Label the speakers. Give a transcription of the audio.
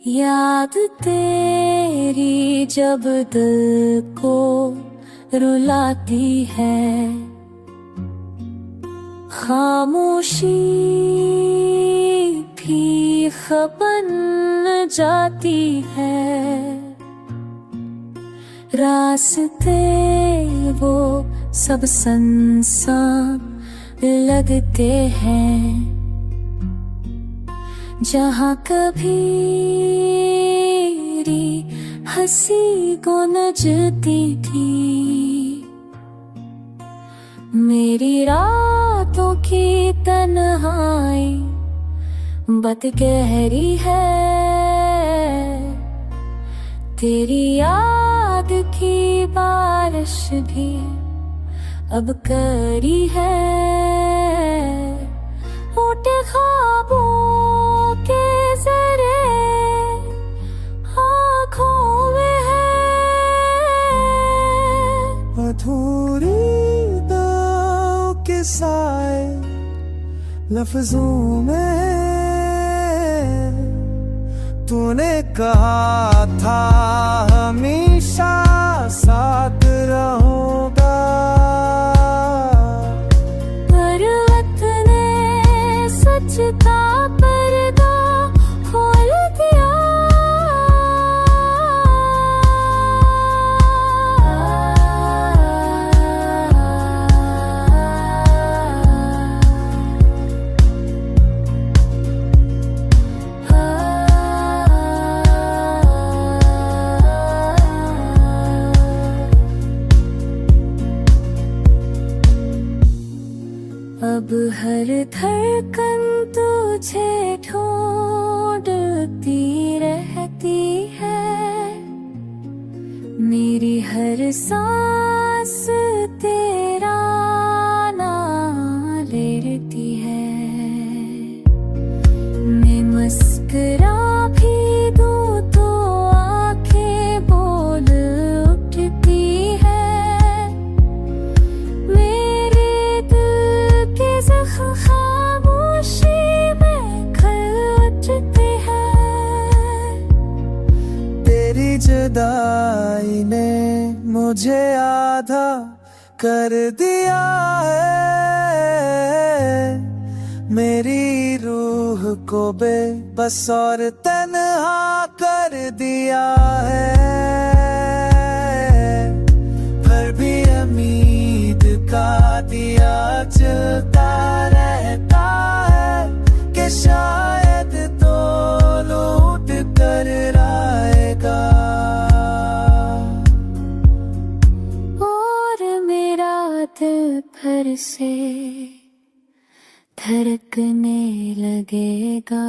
Speaker 1: याद तेरी जब दिल को रुलाती है, खामोशी भी बन जाती है। रास्ते वो सब सुनसान लगते हैं, जहाँ कभी हंसी गूंजती थी। मेरी रातों की तन्हाई बत गहरी है, तेरी याद की बारिश भी अब करी है। उठे ख्वाबों के जरे आँखों में है,
Speaker 2: अधूरी दाव के साए लफ्जों में। तूने कहा था हमेशा साथ रहूंगा,
Speaker 1: पर वक्त ने सच का पर्दा खोल दिया। अब हर धड़कन तुझे ढूंढती रहती है, मेरी हर सांस तेरा नाम लेती है। मैं मुस्कुरा भी दूं तो आंखें बोल उठती है, खामोशी में खल उठती है।
Speaker 2: तेरी जुदाई ने मुझे आधा कर दिया है, मेरी रूह को बेबस और तन्हा कर दिया है। पर भी उम्मीद का दिया जलता रहता है, कि शायद तो लौट कर आएगा।
Speaker 1: और मेरा दिल फिर से धड़कने लगेगा।